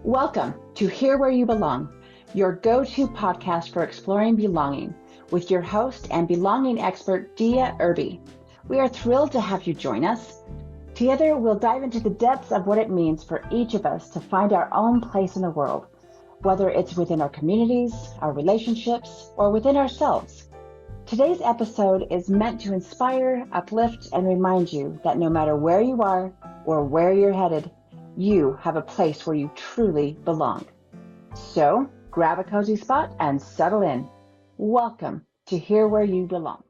Welcome to Here Where You Belong, your go-to podcast for exploring belonging with your host and belonging expert, Dia Irby. We are thrilled to have you join us. Together, we'll dive into the depths of what it means for each of us to find our own place in the world, whether it's within our communities, our relationships, or within ourselves. Today's episode is meant to inspire, uplift, and remind you that no matter where you are or where you're headed, you have a place where you truly belong. So grab a cozy spot and settle in. Welcome to Here Where You Belong.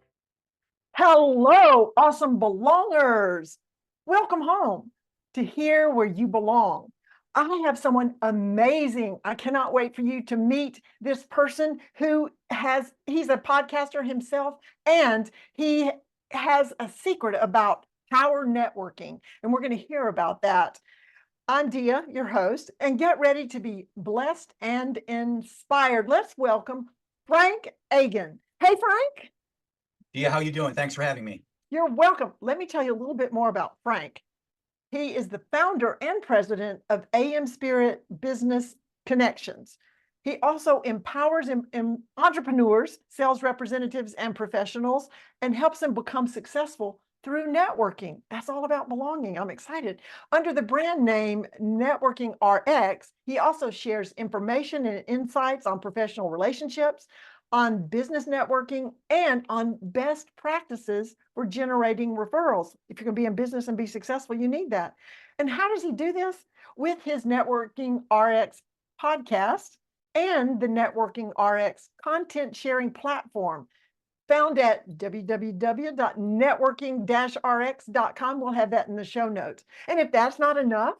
Hello, awesome belongers. Welcome home to Here Where You Belong. I have someone amazing. I cannot wait for you to meet this person he's a podcaster himself, and he has a secret about power networking, and we're going to hear about that. I'm Dia, your host, and get ready to be blessed and inspired. Let's welcome Frank Agin. Hey, Frank. Dia, how you doing? Thanks for having me. You're welcome. Let me tell you a little bit more about Frank. He is the founder and president of AmSpirit Business Connections. He also empowers entrepreneurs, sales representatives, and professionals, and helps them become successful through networking. That's all about belonging. I'm excited. Under the brand name Networking RX, he also shares information and insights on professional relationships, on business networking, and on best practices for generating referrals. If you're going to be in business and be successful, you need that. And how does he do this? With his Networking RX podcast and the Networking RX content sharing platform, found at www.networking-rx.com. We'll have that in the show notes. And if that's not enough,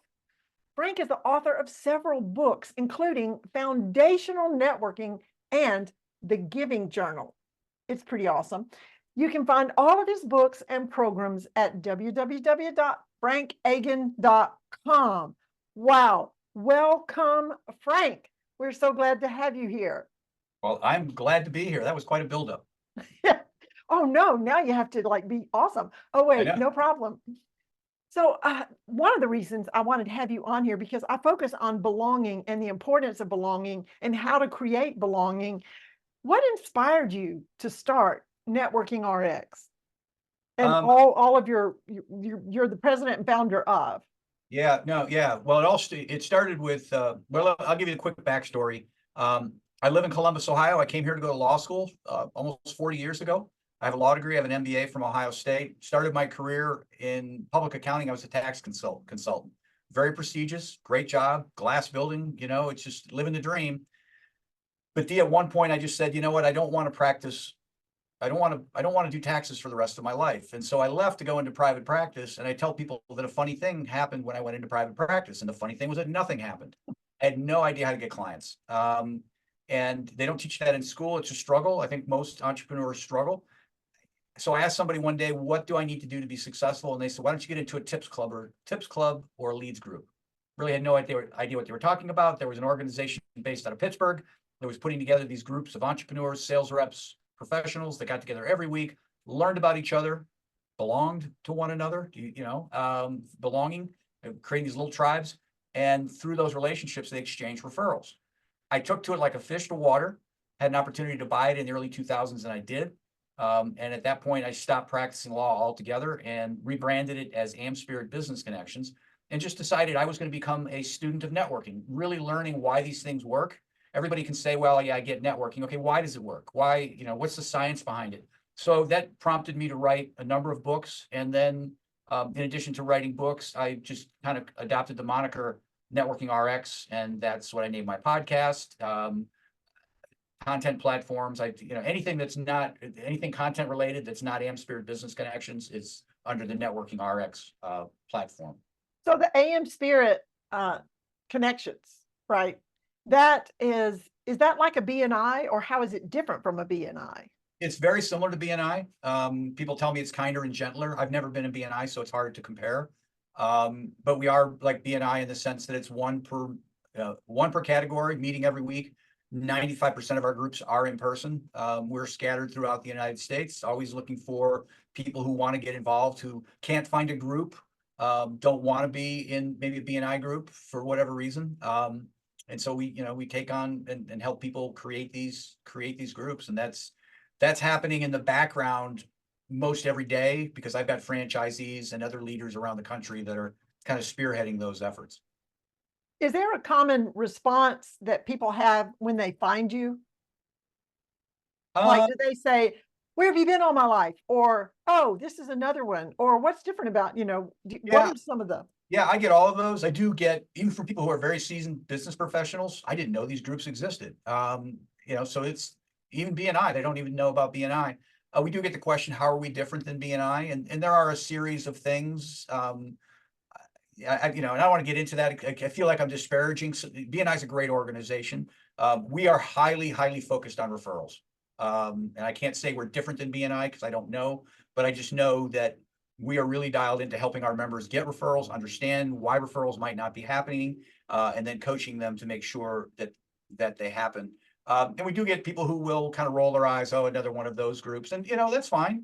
Frank is the author of several books, including Foundational Networking and The Giving Journal. It's pretty awesome. You can find all of his books and programs at www.frankagin.com. Wow. Welcome, Frank. We're so glad to have you here. Well, I'm glad to be here. That was quite a buildup. Oh, no, now you have to be awesome. Oh, wait, no problem. So one of the reasons I wanted to have you on here, because I focus on belonging and the importance of belonging and how to create belonging. What inspired you to start Networking RX? And all of you're the president and founder of. Well, it started with, well, I'll give you a quick backstory. I live in Columbus, Ohio. I came here to go to law school almost 40 years ago. I have a law degree. I have an MBA from Ohio State. Started my career in public accounting. I was a tax consultant. Very prestigious, great job, glass building. You know, it's just living the dream. But at one point, I just said, you know what? I don't want to practice. I don't want to do taxes for the rest of my life. And so I left to go into private practice. And I tell people that a funny thing happened when I went into private practice. And the funny thing was that nothing happened. I had no idea how to get clients. And they don't teach that in school. It's a struggle. I think most entrepreneurs struggle. So I asked somebody one day, what do I need to do to be successful? And they said, why don't you get into a tips club or a leads group? Really had no idea what they were talking about. There was an organization based out of Pittsburgh that was putting together these groups of entrepreneurs, sales reps, professionals that got together every week, learned about each other, belonged to one another, belonging, creating these little tribes. And through those relationships, they exchanged referrals. I took to it like a fish to water, had an opportunity to buy it in the early 2000s, and I did. And at that point, I stopped practicing law altogether and rebranded it as AmSpirit Business Connections, and just decided I was going to become a student of networking, really learning why these things work. Everybody can say, well, yeah, I get networking. Okay, why does it work? Why, what's the science behind it? So that prompted me to write a number of books. And then in addition to writing books, I just kind of adopted the moniker Networking RX, and that's what I named my podcast. Content platforms, anything content related that's not AmSpirit Business Connections is under the Networking RX platform. So the AmSpirit Connections, right? Is that like a BNI, or how is it different from a BNI? It's very similar to BNI. People tell me it's kinder and gentler. I've never been in BNI, so it's hard to compare. But we are like BNI in the sense that it's one per category, meeting every week. 95% of our groups are in person. We're scattered throughout the United States, always looking for people who want to get involved, who can't find a group, don't want to be in maybe a BNI group for whatever reason. And so we take on and help people create these groups. And that's happening in the background most every day, because I've got franchisees and other leaders around the country that are kind of spearheading those efforts. Is there a common response that people have when they find you? Like, do they say, where have you been all my life? Or, oh, this is another one. Or what's different about, what are some of the? Yeah, I get all of those. I do get, even for people who are very seasoned business professionals, I didn't know these groups existed. So it's even BNI, they don't even know about BNI. We do get the question, how are we different than BNI? And there are a series of things. And I don't want to get into that. I feel like I'm disparaging. BNI is a great organization. We are highly, highly focused on referrals. And I can't say we're different than BNI because I don't know, but I just know that we are really dialed into helping our members get referrals, understand why referrals might not be happening, and then coaching them to make sure that they happen. And we do get people who will kind of roll their eyes, oh, another one of those groups. And, that's fine.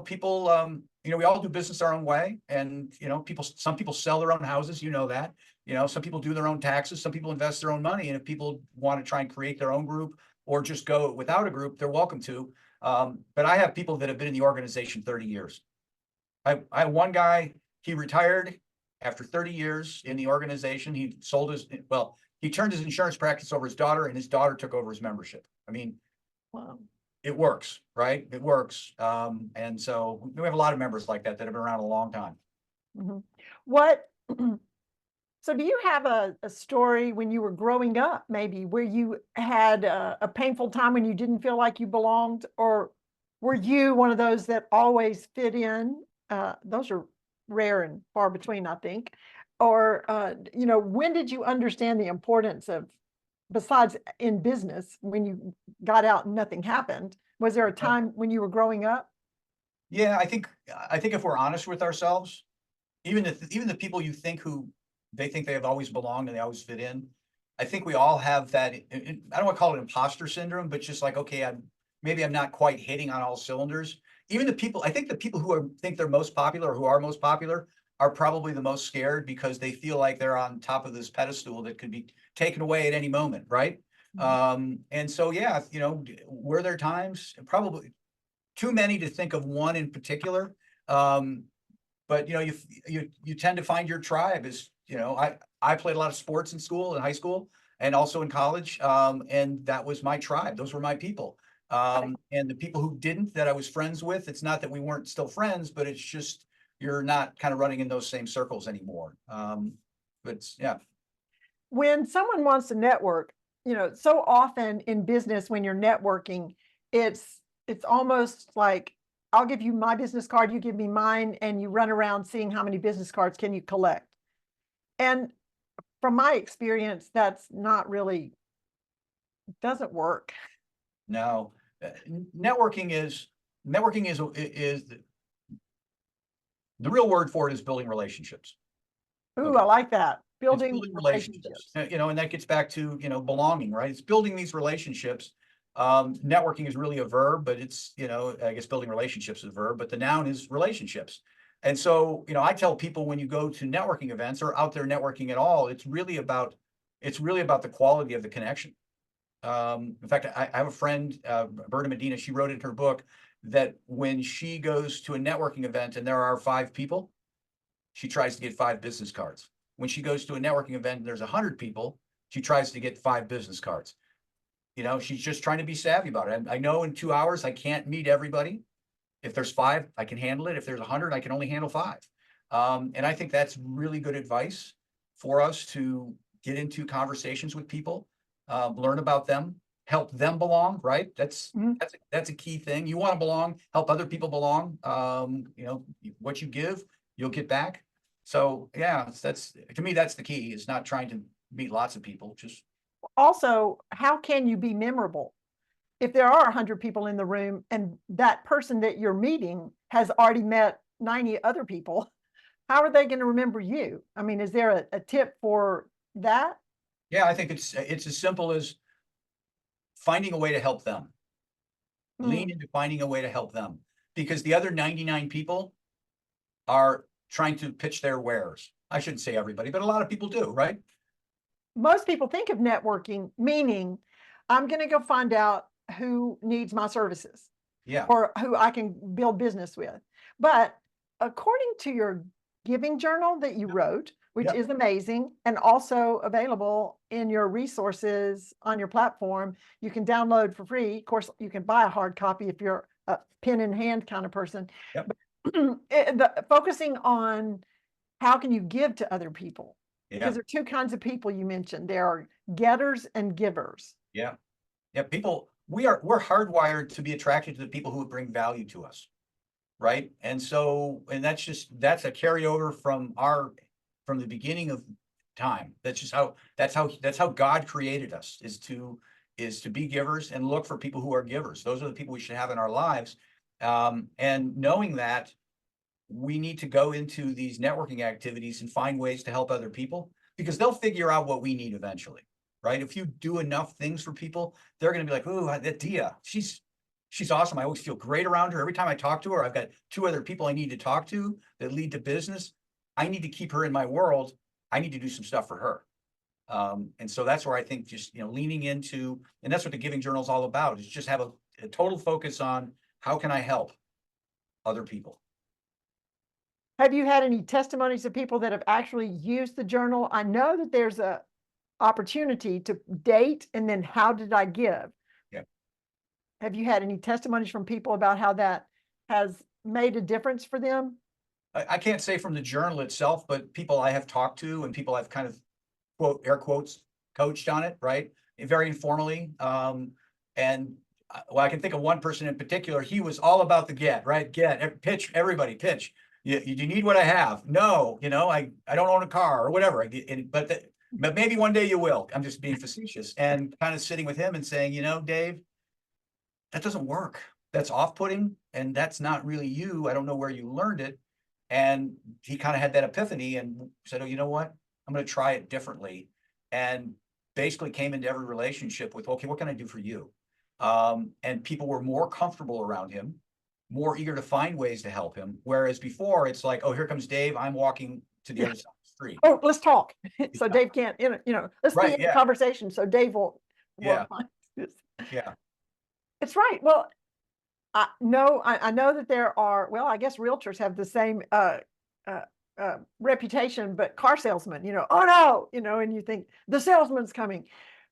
People, we all do business our own way. And, some people sell their own houses, that. Some people do their own taxes, some people invest their own money. And if people want to try and create their own group or just go without a group, they're welcome to. But I have people that have been in the organization 30 years. I have one guy, he retired after 30 years in the organization. He turned his insurance practice over his daughter, and his daughter took over his membership. I mean, Wow. It works, right? It works. And so we have a lot of members like that have been around a long time. Mm-hmm. So do you have a story when you were growing up, maybe, where you had a painful time when you didn't feel like you belonged? Or were you one of those that always fit in? Those are rare and far between, I think. Or, when did you understand the importance of, besides in business, when you got out and nothing happened? Was there a time when you were growing up? Yeah, I think if we're honest with ourselves, even the people you think they think they have always belonged and they always fit in, I think we all have that. I don't want to call it imposter syndrome, but just like, okay, maybe I'm not quite hitting on all cylinders. Even I think the people who think they're most popular or who are most popular are probably the most scared, because they feel like they're on top of this pedestal that could be taken away at any moment, right? Mm-hmm. And so, yeah, were there times, probably too many to think of one in particular. But you tend to find your tribe. Is I played a lot of sports in school, in high school, and also in college, and that was my tribe. Those were my people. And the people who didn't, that I was friends with, it's not that we weren't still friends, but it's just you're not kind of running in those same circles anymore. But yeah. When someone wants to network, so often in business, when you're networking, it's almost like, I'll give you my business card, you give me mine, and you run around seeing how many business cards can you collect. And from my experience, that's not really, doesn't work. No, networking is the real word for it is building relationships. Ooh, okay. I like that. Building relationships. And that gets back to, belonging, right? It's building these relationships. Networking is really a verb, but it's, I guess building relationships is a verb, but the noun is relationships. And so, I tell people, when you go to networking events or out there networking at all, it's really about the quality of the connection. In fact, I have a friend, Berta Medina, she wrote in her book that when she goes to a networking event and there are 5 people, she tries to get 5 business cards. When she goes to a networking event and there's 100 people, she tries to get 5 business cards. She's just trying to be savvy about it. I know in 2 hours, I can't meet everybody. If there's 5, I can handle it. If there's 100, I can only handle 5. And I think that's really good advice for us to get into conversations with people, learn about them, help them belong, right? That's a key thing. You want to belong, help other people belong. What you give, you'll get back. So yeah, to me, that's the key. It's not trying to meet lots of people. Just also, how can you be memorable? If there are 100 people in the room and that person that you're meeting has already met 90 other people, how are they going to remember you? I mean, is there a tip for that? Yeah, I think it's as simple as finding a way to help them. Lean into finding a way to help them, because the other 99 people are trying to pitch their wares. I shouldn't say everybody, but a lot of people do, right? most people think of networking meaning I'm going to go find out who needs my services Yeah. or who I can build business with. But according to your giving journal that you wrote, which Yep. is amazing and also available in your resources on your platform, you can download for free. Of course, you can buy a hard copy if you're a pen in hand kind of person. Yep. But focusing on how can you give to other people? Because there are two kinds of people you mentioned. There are getters and givers. Yeah. Yeah. People, we're hardwired to be attracted to the people who bring value to us. Right. And so, and that's a carryover from the beginning of time. That's how God created us, is to be givers and look for people who are givers. Those are the people we should have in our lives. And knowing that, we need to go into these networking activities and find ways to help other people, because they'll figure out what we need eventually, right? If you do enough things for people, they're going to be like, "Ooh, that Dia, she's awesome. I always feel great around her. Every time I talk to her, I've got 2 other people I need to talk to that lead to business. I need to keep her in my world. I need to do some stuff for her." And so that's where I think just, leaning into, and that's what the Giving Journal is all about, is just have a total focus on how can I help other people. Have you had any testimonies of people that have actually used the journal? I know that there's a opportunity to date and then how did I give? Yeah. Have you had any testimonies from people about how that has made a difference for them? I can't say from the journal itself, but people I have talked to and people I've kind of, quote, air quotes, coached on it, right? Very informally. And well, I can think of one person in particular. He was all about the get, right? Get, pitch, everybody pitch. You need what I have. No, I don't own a car or whatever. But maybe one day you will. I'm just being facetious, and kind of sitting with him and saying, Dave, that doesn't work. That's off-putting, and that's not really you. I don't know where you learned it. And he kind of had that epiphany and said, "Oh, you know what? I'm going to try it differently." And basically came into every relationship with, "Okay, what can I do for you?" And people were more comfortable around him, more eager to find ways to help him. Whereas before, it's like, "Oh, here comes Dave. I'm walking to the other side of the street." Oh, let's talk. So Dave can't, let's be in the conversation. So Dave will find this. Yeah. It's right. Well, I know that there are, well, I guess realtors have the same reputation, but car salesmen, oh no, and you think the salesman's coming.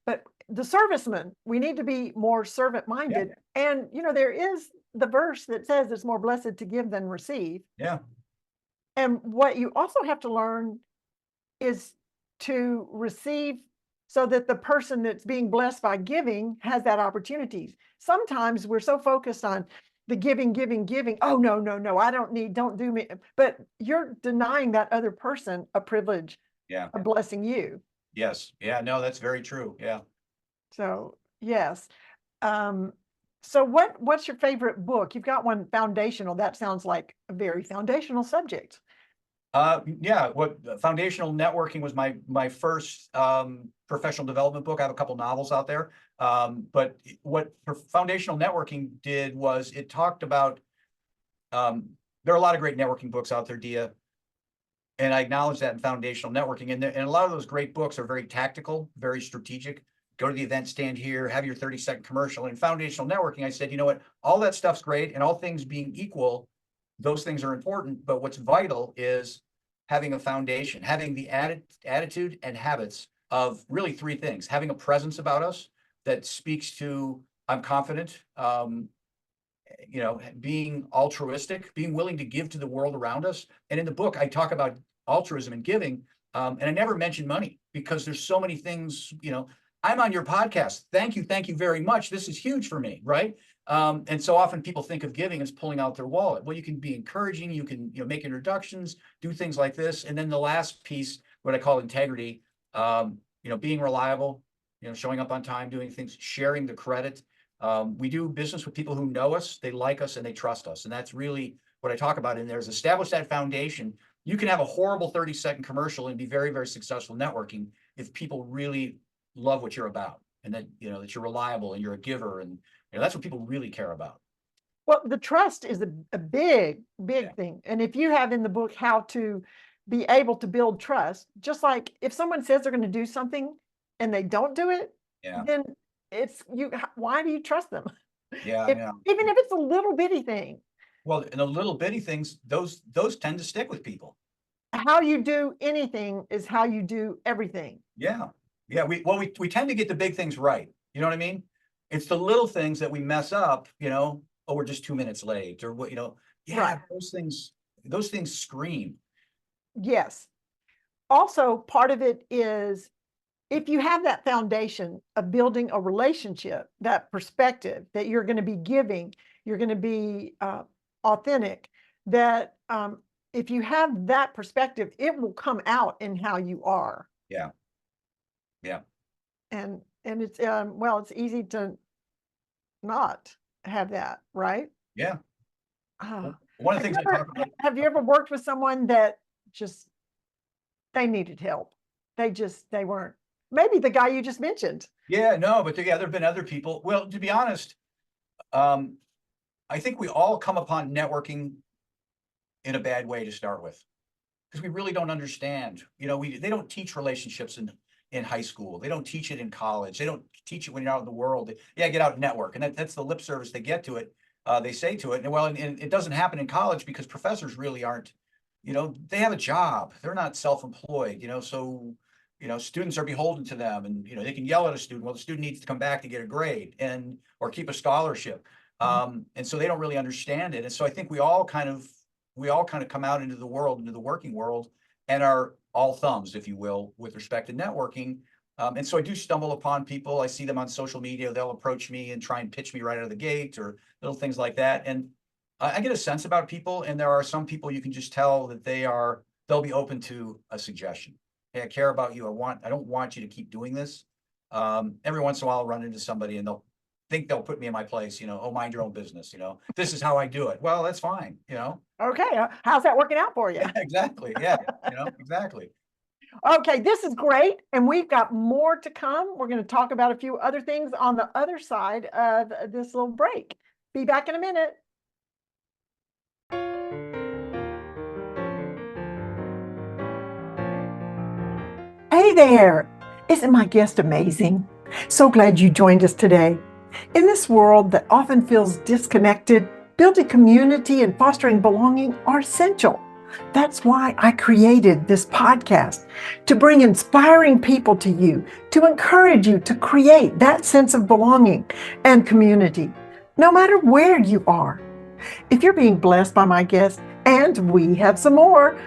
But the serviceman, we need to be more servant-minded. Yeah. And, there is the verse that says it's more blessed to give than receive. Yeah. And what you also have to learn is to receive so that the person that's being blessed by giving has that opportunity. Sometimes we're so focused on the giving. Oh, no, I don't need, don't do me. But you're denying that other person a privilege of blessing you. Yes. Yeah, no, that's very true. Yeah. So, yes. So what's your favorite book? You've got one foundational. That sounds like a very foundational subject. Yeah, foundational networking was my first professional development book. I have a couple novels out there. But what foundational networking did was it talked about, there are a lot of great networking books out there, Dia, and I acknowledge that in foundational networking. And a lot of those great books are very tactical, very strategic. Go to the event, stand here, have your 30-second commercial. In foundational networking, I said, you know what, all that stuff's great, and all things being equal, those things are important, but what's vital is having a foundation, having the attitude and habits of really 3 things: having a presence about us that speaks to, I'm confident, being altruistic, being willing to give to the world around us. And in the book, I talk about altruism and giving, and I never mention money because there's so many things, I'm on your podcast. Thank you very much. This is huge for me, right? And so often people think of giving as pulling out their wallet. Well, you can be encouraging, you can make introductions, do things like this. And then the last piece, what I call integrity, being reliable, showing up on time, doing things, sharing the credit. We do business with people who know us, they like us, and they trust us. And that's really what I talk about in there, is establish that foundation. You can have a horrible 30-second commercial and be very, very successful networking if people really love what you're about, and that that you're reliable and you're a giver, and that's what people really care about. Well, the trust is a big thing. And if you have in the book how to be able to build trust, just like if someone says they're going to do something, and they don't do it, Yeah. then why do you trust them? Yeah. Even if it's a little bitty thing. Well, and the little bitty things, those tend to stick with people. How you do anything is how you do everything. Yeah. Yeah. We tend to get the big things right. You know what I mean? It's the little things that we mess up, oh, we're just 2 minutes late or what, yeah, Right. those things scream. Yes. Also, part of it is if you have that foundation of building a relationship, that perspective that you're going to be giving, you're going to be authentic, that if you have that perspective, it will come out in how you are. Yeah. Yeah. And it's it's easy to not have that, right? Yeah. Uh, One of the things I talk about. have you ever worked with someone that just they needed help? They weren't, maybe the guy you just mentioned. Yeah, no, but there have been other people. Well, to be honest, I think we all come upon networking in a bad way to start with, because we really don't understand. They don't teach relationships in high school. They don't teach it in college. They don't teach it when you're out in the world. Yeah, get out and network, and that's the lip service they get to it. They say to it, and it doesn't happen in college because professors really aren't. They have a job. They're not self-employed. So students are beholden to them, and they can yell at a student. Well, the student needs to come back to get a grade or keep a scholarship. And so they don't really understand it. And so I think we all kind of come out into the working world, and are all thumbs, if you will, with respect to networking. And so I do stumble upon people. I see them on social media. They'll approach me and try and pitch me right out of the gate, or little things like that. And I get a sense about people, and there are some people you can just tell that they'll be open to a suggestion. Hey, I care about you. I don't want you to keep doing this. Every once in a while I'll run into somebody and they'll think they'll put me in my place, oh, mind your own business, this is how I do it. Well, that's fine, Okay, how's that working out for you? Yeah, exactly. Yeah, exactly. Okay, this is great, and we've got more to come. We're going to talk about a few other things on the other side of this little break. Be back in a minute. Hey there! Isn't my guest amazing? So glad you joined us today. In this world that often feels disconnected, building community and fostering belonging are essential. That's why I created this podcast, to bring inspiring people to you, to encourage you to create that sense of belonging and community, no matter where you are. If you're being blessed by my guest, and we have some more,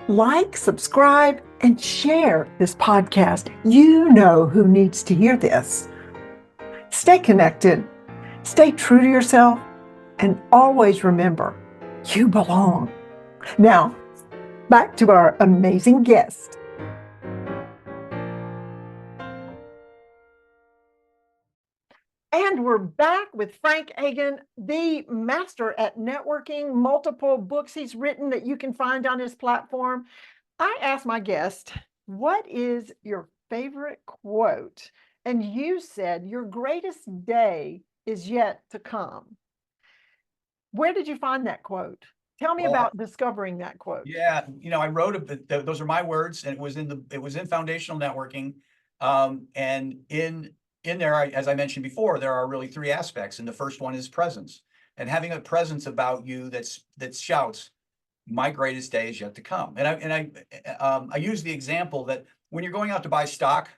like, subscribe, and share this podcast. You know who needs to hear this. Stay connected, stay true to yourself, and always remember, you belong. Now, back to our amazing guest. And we're back with Frank Agin, the master at networking, multiple books he's written that you can find on his platform. I asked my guest, what is your favorite quote? And you said your greatest day is yet to come. Where did you find that quote? Tell me about discovering that quote. Yeah, I wrote those are my words, and it was in foundational networking. And in there, as I mentioned before, there are really three aspects, and the first one is presence, and having a presence about you that shouts, "My greatest day is yet to come." And I use the example that when you're going out to buy stock,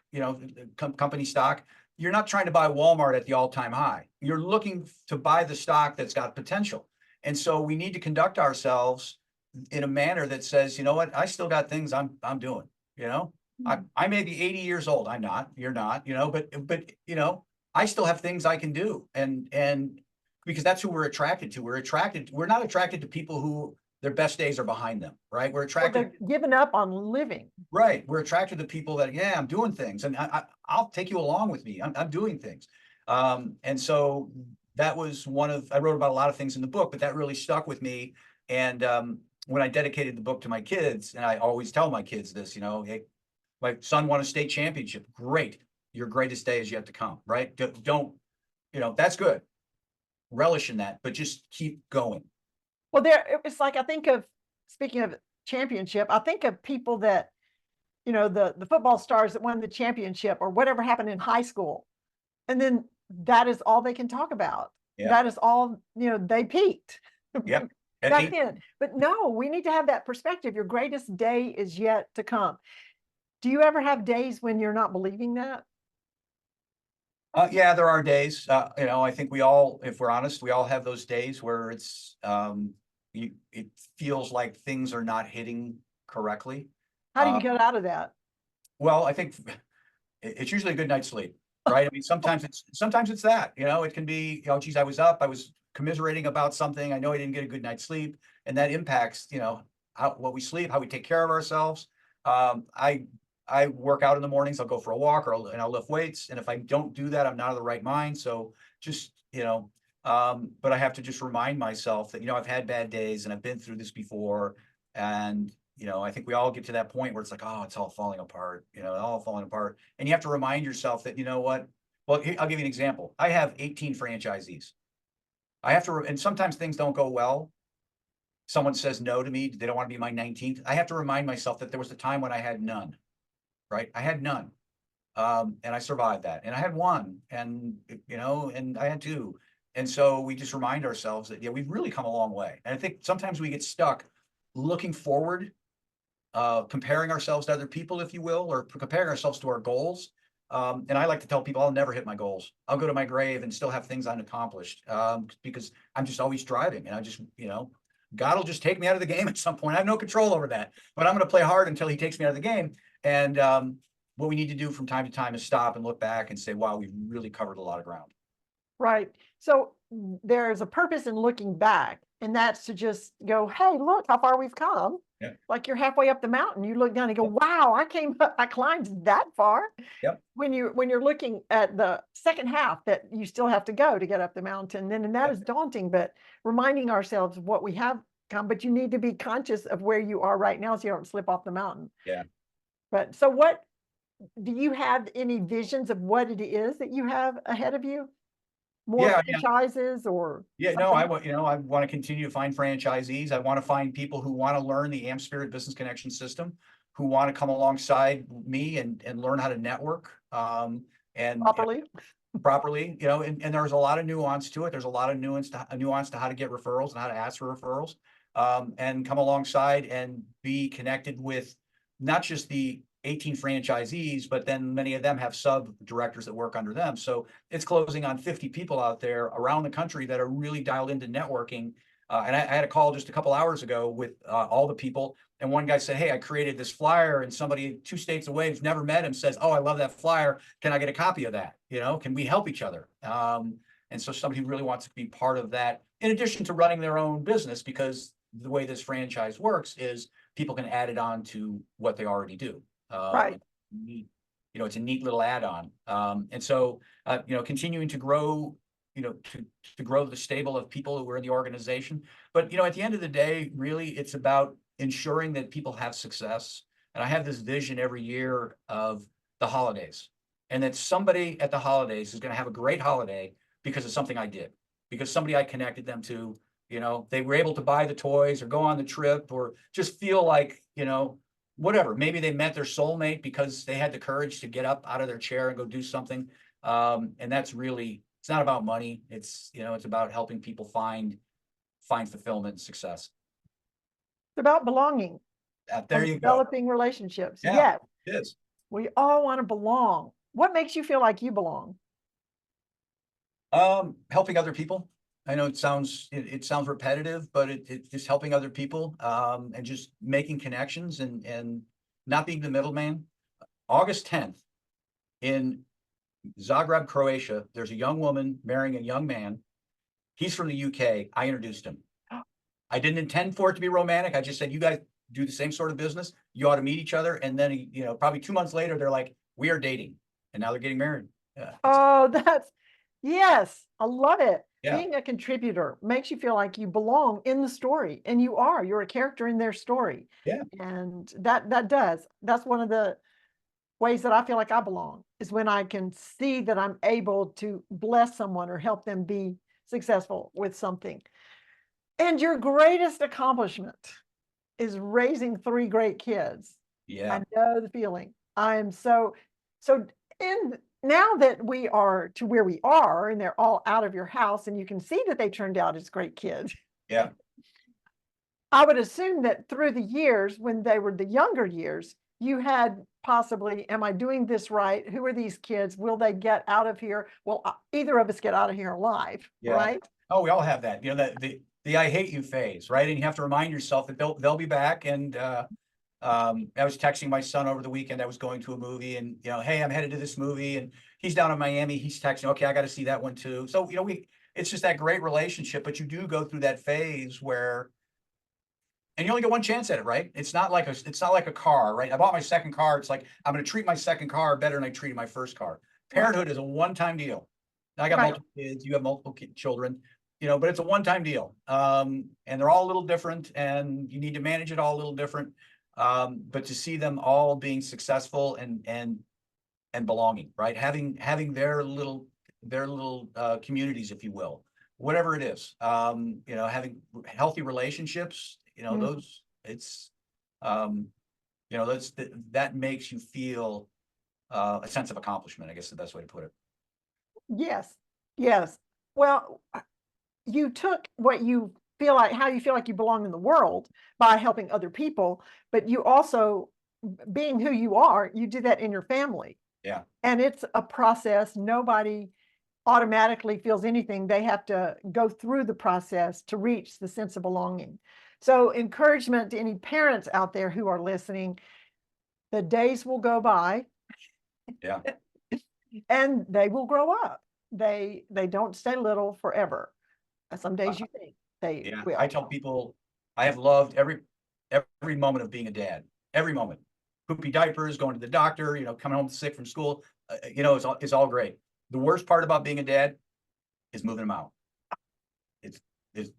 company stock, you're not trying to buy Walmart at the all-time high. You're looking to buy the stock that's got potential. And so we need to conduct ourselves in a manner that says, you know what, I still got things I'm doing. I may be 80 years old. I'm not. You're not. But I still have things I can do, and because that's who we're attracted to. We're not attracted to people who their best days are behind them, right? We're attracted. They're giving up on living. Right. We're attracted to people that, yeah, I'm doing things, and I'll take you along with me. I'm doing things. And so that was I wrote about a lot of things in the book, but that really stuck with me. And when I dedicated the book to my kids, and I always tell my kids this, hey, my son won a state championship. Great. Your greatest day is yet to come, right? Don't, that's good. Relish in that, but just keep going. Well, it's like, I think of, speaking of championship, I think of people that the football stars that won the championship or whatever happened in high school. And then that is all they can talk about. Yeah. That is all, they peaked. Yep. Back then. But no, we need to have that perspective. Your greatest day is yet to come. Do you ever have days when you're not believing that? Yeah, there are days. I think we all, if we're honest, we all have those days where it's it feels like things are not hitting correctly. How do you get out of that? Well, I think it's usually a good night's sleep, right? I mean, sometimes it's that, it can be, geez, I was up, I was commiserating about something. I know I didn't get a good night's sleep, and that impacts, what we sleep, how we take care of ourselves. I work out in the mornings. I'll go for a walk and I'll lift weights. And if I don't do that, I'm not of the right mind. So just, but I have to just remind myself that, I've had bad days and I've been through this before. And, I think we all get to that point where it's like, oh, it's all falling apart, all falling apart. And you have to remind yourself that, what, well, I'll give you an example. I have 18 franchisees. I have to, and sometimes things don't go well. Someone says no to me. They don't want to be my 19th. I have to remind myself that there was a time when I had none. Right? I had none. And I survived that. And I had one, and, and I had two. And so we just remind ourselves that, we've really come a long way. And I think sometimes we get stuck looking forward, comparing ourselves to other people, if you will, or comparing ourselves to our goals. And I like to tell people I'll never hit my goals. I'll go to my grave and still have things unaccomplished, because I'm just always striving. And I just, God will just take me out of the game at some point. I have no control over that, but I'm going to play hard until he takes me out of the game. And what we need to do from time to time is stop and look back and say, wow, we've really covered a lot of ground. Right. So there's a purpose in looking back, and that's to just go, hey, look how far we've come. Yeah. Like you're halfway up the mountain. You look down and go, wow, I climbed that far. Yep. When you're looking at the second half that you still have to go to get up the mountain, and that is daunting, but reminding ourselves of what we have come, but you need to be conscious of where you are right now so you don't slip off the mountain. Yeah. But so what, do you have any visions of what it is that you have ahead of you? More franchises or? Yeah, no, I want to continue to find franchisees. I want to find people who want to learn the AmSpirit Business Connection system, who want to come alongside me and learn how to network, and properly, and there's a lot of nuance to it. There's a lot of nuance to how to get referrals and how to ask for referrals, and come alongside and be connected with not just the 18 franchisees, but then many of them have sub directors that work under them. So it's closing on 50 people out there around the country that are really dialed into networking. And I had a call just a couple hours ago with all the people. And one guy said, hey, I created this flyer, and somebody 2 states away who's never met him says, oh, I love that flyer. Can I get a copy of that? Can we help each other? And so somebody who really wants to be part of that, in addition to running their own business, because the way this franchise works is people can add it on to what they already do. Right. It's a neat little add-on. And so, continuing to grow, to grow the stable of people who are in the organization. But, at the end of the day, really, it's about ensuring that people have success. And I have this vision every year of the holidays, and that somebody at the holidays is going to have a great holiday because of something I did, because somebody I connected them to, they were able to buy the toys or go on the trip or just feel like, whatever, maybe they met their soulmate because they had the courage to get up out of their chair and go do something. And that's really, it's not about money. It's, it's about helping people find fulfillment and success. It's about belonging. There you go. Developing relationships. Yeah, Yes. it is. We all want to belong. What makes you feel like you belong? Helping other people. I know it sounds repetitive, but it's just helping other people, and just making connections and not being the middleman. August 10th in Zagreb, Croatia, there's a young woman marrying a young man. He's from the UK. I introduced him. I didn't intend for it to be romantic. I just said, you guys do the same sort of business. You ought to meet each other. And then, probably 2 months later, they're like, we are dating. And now they're getting married. Oh, yes, I love it. Yeah. Being a contributor makes you feel like you belong in the story, and you're a character in their story. Yeah. And that's one of the ways that I feel like I belong, is when I can see that I'm able to bless someone or help them be successful with something. And your greatest accomplishment is raising 3 great kids. Yeah. I know the feeling. I am so in now that we are to where we are and they're all out of your house and you can see that they turned out as great kids. Yeah. I would assume that through the years, when they were the younger years, you had possibly, am I doing this right? Who are these kids? Will they get out of here? Will either of us get out of here alive? Yeah. Right? Oh, we all have that. You know, that the I hate you phase, right? And you have to remind yourself that they'll be back. And I was texting my son over the weekend. I was going to a movie, and hey, I'm headed to this movie, and he's down in Miami. He's texting, okay, I got to see that one too. So it's just that great relationship. But you do go through that phase where, and you only get one chance at it, right? It's not like a car, right? I bought my second car. It's like I'm going to treat my second car better than I treated my first car. Parenthood is a one-time deal. I got multiple kids. You have multiple children. But it's a one-time deal. And they're all a little different, and you need to manage it all a little different. But to see them all being successful and belonging, right? Having their little communities, if you will, whatever it is. Having healthy relationships. Those it's that makes you feel a sense of accomplishment. I guess the best way to put it. Yes. Yes. Well, you took what you feel like, how you feel like you belong in the world by helping other people, but you also, being who you are, you do that in your family. Yeah. And it's a process. Nobody automatically feels anything. They have to go through the process to reach the sense of belonging. So encouragement to any parents out there who are listening, the days will go by. Yeah. And they will grow up. They don't stay little forever. Some days you think they will. I tell people I have loved every moment of being a dad. Every moment. Poopy diapers, going to the doctor, coming home sick from school. It's all great. The worst part about being a dad is moving them out. It's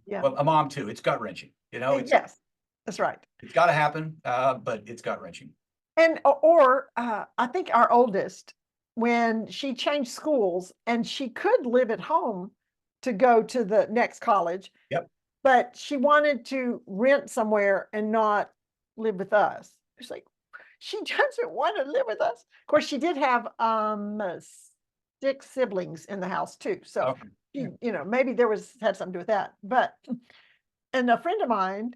well, a mom too. It's gut wrenching. Yes, that's right. It's got to happen, but it's gut wrenching. And I think our oldest, when she changed schools and she could live at home to go to the next college. Yep. But she wanted to rent somewhere and not live with us. It's like, she doesn't want to live with us. Of course, she did have 6 siblings in the house too. So, she, maybe had something to do with that. But, and a friend of mine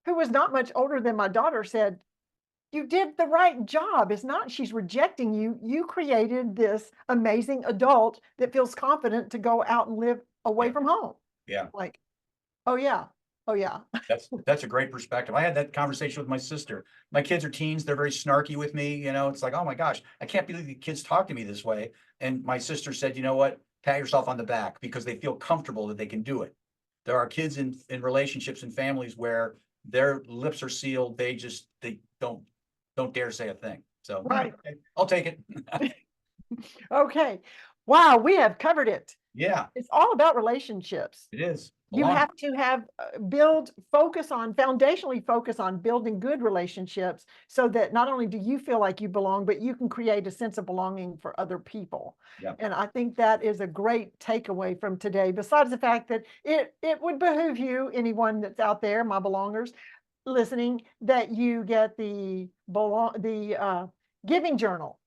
who was not much older than my daughter said, you did the right job. It's not she's rejecting you. You created this amazing adult that feels confident to go out and live away from home. Yeah. Like, oh yeah. Oh yeah. That's a great perspective. I had that conversation with my sister. My kids are teens. They're very snarky with me. It's like, oh my gosh, I can't believe the kids talk to me this way. And my sister said, you know what? Pat yourself on the back, because they feel comfortable that they can do it. There are kids in relationships and families where their lips are sealed. They don't dare say a thing. So right. Okay, I'll take it. Okay. Wow, we have covered it. Yeah. It's all about relationships. It is. You have to have foundationally focus on building good relationships so that not only do you feel like you belong, but you can create a sense of belonging for other people. Yeah. And I think that is a great takeaway from today, besides the fact that it would behoove you, anyone that's out there, my belongers, listening, that you get the giving journal.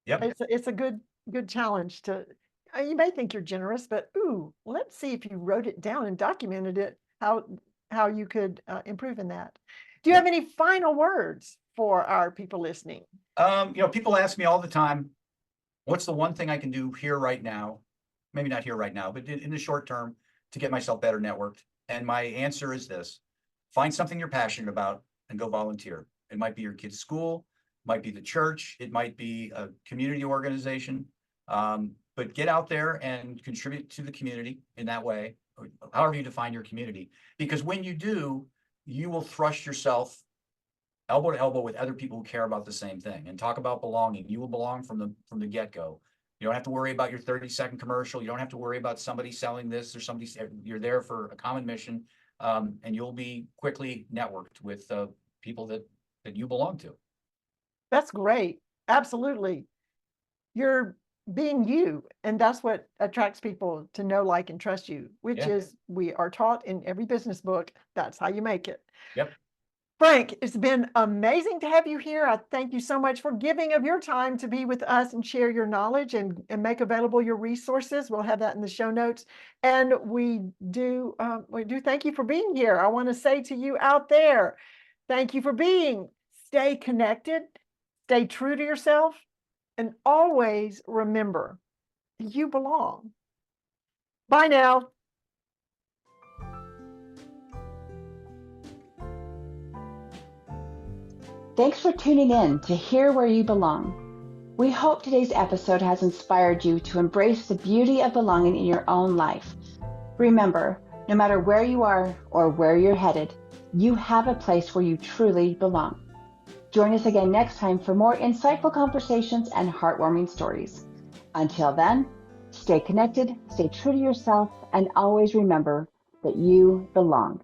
Yep. It's a good challenge to. You may think you're generous, but let's see if you wrote it down and documented it, how you could improve in that. Do you have any final words for our people listening? People ask me all the time, what's the one thing I can do here right now? Maybe not here right now, but in the short term to get myself better networked. And my answer is this: find something you're passionate about and go volunteer. It might be your kid's school, might be the church, it might be a community organization. But get out there and contribute to the community in that way, or however you define your community. Because when you do, you will thrust yourself elbow to elbow with other people who care about the same thing and talk about belonging. You will belong from the get-go. You don't have to worry about your 30-second commercial. You don't have to worry about somebody selling this or somebody. You're there for a common mission, and you'll be quickly networked with people that you belong to. That's great. Absolutely. You're being you, and that's what attracts people to know, like, and trust you, which is, we are taught in every business book, that's how you make it. Yep. Frank, it's been amazing to have you here. I thank you so much for giving of your time to be with us and share your knowledge and make available your resources. We'll have that in the show notes. And we do thank you for being here. I want to say to you out there, thank you for being. Stay connected, stay true to yourself, and always remember, you belong. Bye now. Thanks for tuning in to Hear Where You Belong. We hope today's episode has inspired you to embrace the beauty of belonging in your own life. Remember, no matter where you are or where you're headed, you have a place where you truly belong. Join us again next time for more insightful conversations and heartwarming stories. Until then, stay connected, stay true to yourself, and always remember that you belong.